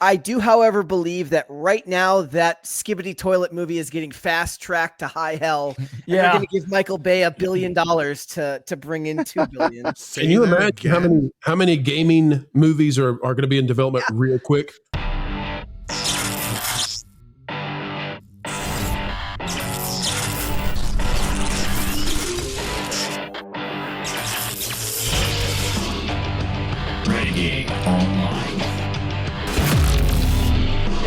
I do, however, believe that right now that Skibbity Toilet movie is getting fast tracked to high hell. And they're going to give Michael Bay $1 billion to bring in $2 billion. Can you imagine how many gaming movies are going to be in development real quick? Renegade Online.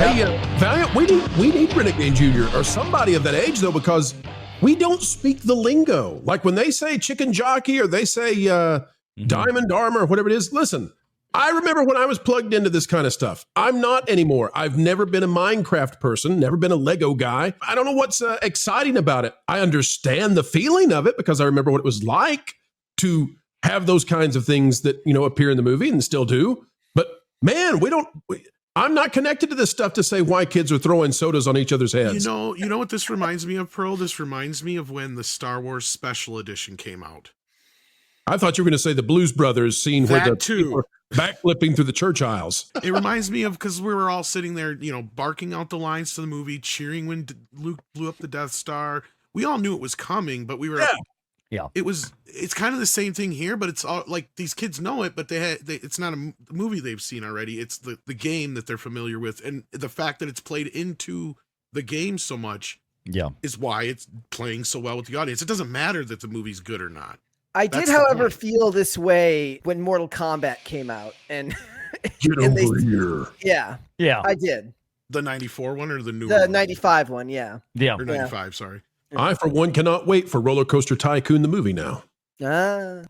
Hey, Valiant, we need Renegade Jr. or somebody of that age, though, because we don't speak the lingo. Like when they say chicken jockey or they say diamond armor or whatever it is. Listen, I remember when I was plugged into this kind of stuff. I'm not anymore. I've never been a Minecraft person, never been a Lego guy. I don't know what's exciting about it. I understand the feeling of it because I remember what it was like to have those kinds of things that, appear in the movie and still do. But man, I'm not connected to this stuff to say why kids are throwing sodas on each other's heads. You know what this reminds me of, Pearl? This reminds me of when the Star Wars Special Edition came out. I thought you were going to say the Blues Brothers scene where the people were backflipping through the church aisles. It reminds me of, because we were all sitting there, barking out the lines to the movie, cheering when Luke blew up the Death Star. We all knew it was coming, but we were... Yeah. It's kind of the same thing here, but it's all like these kids know it, but it's not a movie they've seen already. It's the game that they're familiar with. And the fact that it's played into the game so much is why it's playing so well with the audience. It doesn't matter that the movie's good or not. I did, however, feel this way when Mortal Kombat came out. And get over here. Yeah. I did. The 94 one or the new one? The one? 95 one, yeah. Or 95, sorry. I, for one, cannot wait for Roller Coaster Tycoon, the movie now. I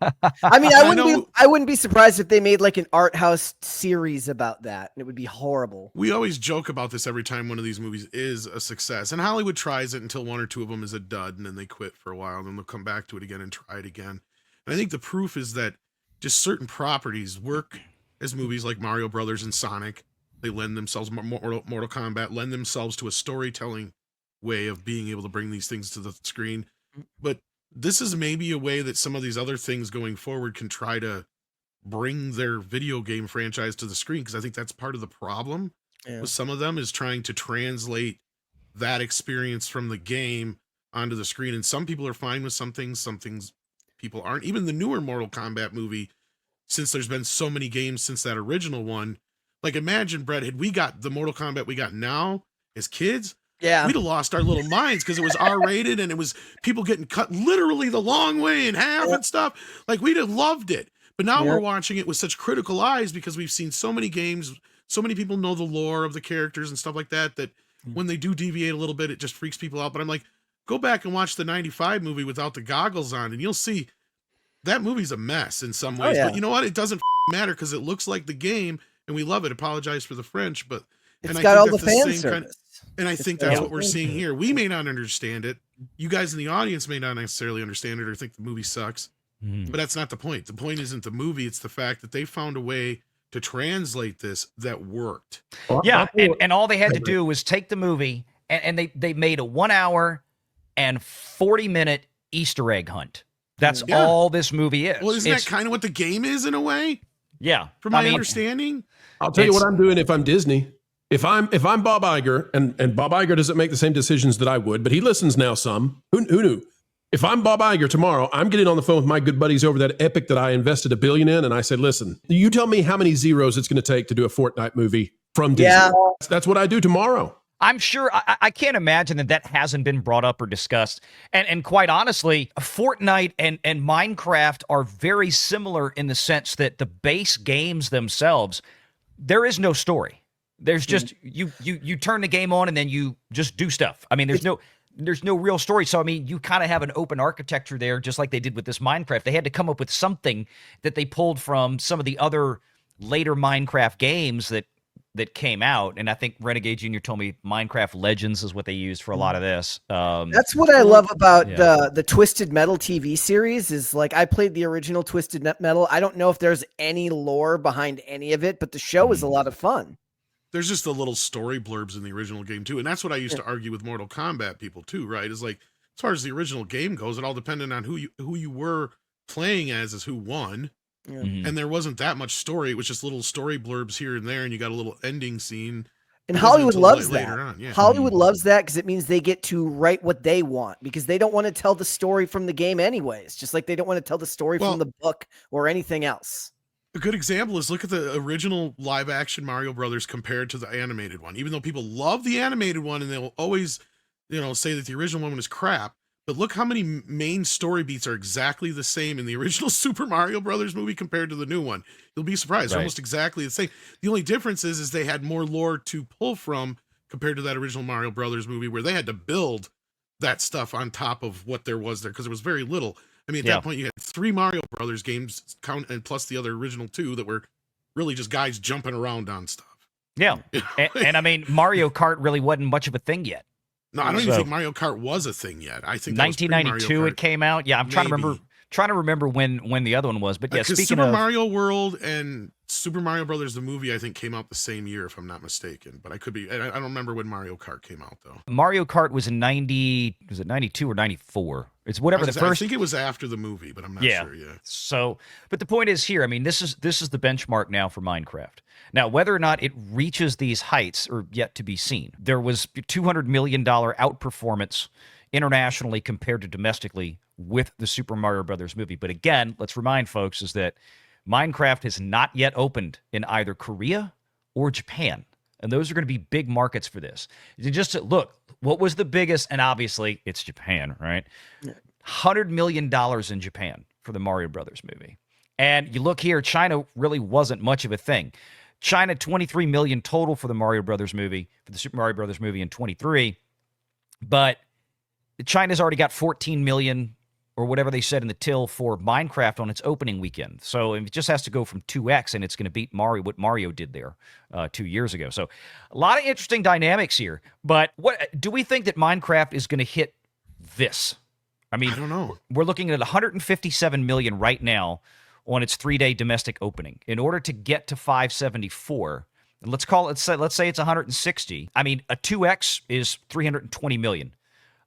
mean, I wouldn't be surprised if they made like an art house series about that. It would be horrible. We always joke about this every time one of these movies is a success. And Hollywood tries it until one or two of them is a dud, and then they quit for a while, and then they'll come back to it again and try it again. And I think the proof is that just certain properties work as movies like Mario Brothers and Sonic. They lend themselves, Mortal Kombat, lend themselves to a storytelling way of being able to bring these things to the screen. But this is maybe a way that some of these other things going forward can try to bring their video game franchise to the screen, because I think that's part of the problem with some of them, is trying to translate that experience from the game onto the screen. And some people are fine with some things people aren't. Even the newer Mortal Kombat movie, since there's been so many games since that original one, like imagine, Brett, had we got the Mortal Kombat we got now as kids, we'd have lost our little minds, because it was R-rated and it was people getting cut literally the long way in half and stuff. Like, we'd have loved it. But now we're watching it with such critical eyes because we've seen so many games, so many people know the lore of the characters and stuff like that, that when they do deviate a little bit, it just freaks people out. But I'm like, go back and watch the 95 movie without the goggles on, and you'll see that movie's a mess in some ways. But you know what? It doesn't matter, because it looks like the game, and we love it. Apologize for the French, but... It's got all the fan service. And I think that's what we're seeing here. We may not understand it. You guys in the audience may not necessarily understand it or think the movie sucks, but that's not the point. The point isn't the movie. It's the fact that they found a way to translate this that worked. Yeah, and all they had to do was take the movie, and they made a 1 hour and 40-minute Easter egg hunt. That's all this movie is. Well, isn't that kind of what the game is in a way? Yeah. From my understanding? I'll tell you what I'm doing if I'm Disney. If I'm Bob Iger, and Bob Iger doesn't make the same decisions that I would, but he listens now some. Who knew? If I'm Bob Iger tomorrow, I'm getting on the phone with my good buddies over that Epic that I invested $1 billion in, and I said, listen, you tell me how many zeros it's going to take to do a Fortnite movie from Disney. Yeah. That's what I do tomorrow. I'm sure, I can't imagine that hasn't been brought up or discussed. And quite honestly, Fortnite and Minecraft are very similar in the sense that the base games themselves, there is no story. There's just you turn the game on and then you just do stuff. I mean, there's no real story. So I mean, you kind of have an open architecture there, just like they did with this Minecraft. They had to come up with something that they pulled from some of the other later Minecraft games that came out. And I think Renegade Jr. told me Minecraft Legends is what they used for a lot of this. That's what I love about the Twisted Metal TV series is, like, I played the original Twisted Metal. I don't know if there's any lore behind any of it, but the show is a lot of fun. There's just the little story blurbs in the original game too. And that's what I used to argue with Mortal Kombat people too, right? Is like, as far as the original game goes, it all depended on who you were playing as is who won. Mhm. And there wasn't that much story. It was just little story blurbs here and there, and you got a little ending scene. And It wasn't Hollywood until loves later that. on, yeah. Hollywood loves that because it means they get to write what they want because they don't want to tell the story from the game anyways, just like they don't want to tell the story Well- from the book or anything else. A good example is look at the original live action Mario Brothers compared to the animated one. Even though people love the animated one and they'll always, say that the original one was crap, but look how many main story beats are exactly the same in the original Super Mario Brothers movie compared to the new one. You'll be surprised. They're Right. almost exactly the same. The only difference is they had more lore to pull from compared to that original Mario Brothers movie where they had to build that stuff on top of what there was there because there was very little. I mean, at Yeah. that point, you had 3 Mario Brothers games, and plus the other original 2 that were really just guys jumping around on stuff. Yeah. And I mean, Mario Kart really wasn't much of a thing yet. No, I don't even So- think Mario Kart was a thing yet. I think that was pre-Mario 1992 it Kart. came out. Yeah, I'm trying to remember when the other one was. But yeah, Because speaking Super of Mario World and Super Mario Brothers the movie, I think came out the same year, if I'm not mistaken. But I could be. I don't remember when Mario Kart came out though. Mario Kart was in 92 or 94? It's whatever the I first. think it was after the movie, but I'm not Yeah. sure. Yeah. So, but the point is here, I mean, this is the benchmark now for Minecraft. Now, whether or not it reaches these heights are yet to be seen. There was $200 million outperformance internationally compared to domestically with the Super Mario Brothers movie. But again, let's remind folks is that Minecraft has not yet opened in either Korea or Japan. And those are going to be big markets for this. Just to look, what was the biggest? And obviously, it's Japan, right? $100 million in Japan for the Mario Brothers movie. And you look here, China really wasn't much of a thing. China, 23 million total for the Mario Brothers movie, for the Super Mario Brothers movie in 23. But China's already got 14 million or whatever they said in the till for Minecraft on its opening weekend. So it just has to go from 2x and it's going to beat Mario, what Mario did there 2 years ago. So a lot of interesting dynamics here. But what do we think that Minecraft is going to hit this? I mean, I don't know. we're looking at 157 million right now on its 3-day domestic opening. In order to get to 574, and let's say it's 160. I mean, a 2x is 320 million.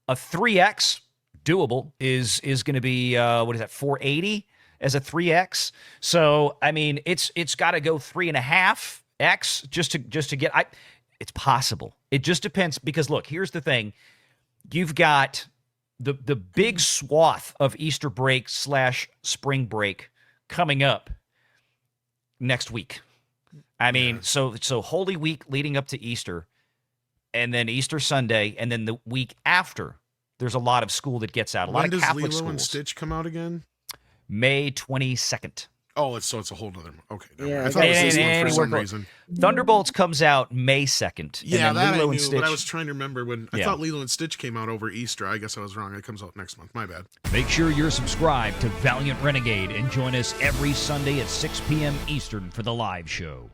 A 3x doable is going to be what is that, 480 as a 3x. So I mean, it's got to go 3.5x just to get. It's possible. It just depends because look, here's the thing: you've got the big swath of Easter break / spring break coming up next week. I mean, so Holy Week leading up to Easter, and then Easter Sunday, and then the week after. There's a lot of school that gets out. A lot When of does Catholic Lilo and schools. Stitch come out again? May 22nd. Oh, it's a whole nother. Okay, never Yeah, mind. I thought it was this and one for some we're- reason. Thunderbolts comes out May 2nd. Yeah, and then that Lilo I and knew, Stitch. but I was trying to remember when I Yeah. thought Lilo and Stitch came out over Easter. I guess I was wrong. It comes out next month. My bad. Make sure you're subscribed to Valiant Renegade and join us every Sunday at 6 p.m. Eastern for the live show.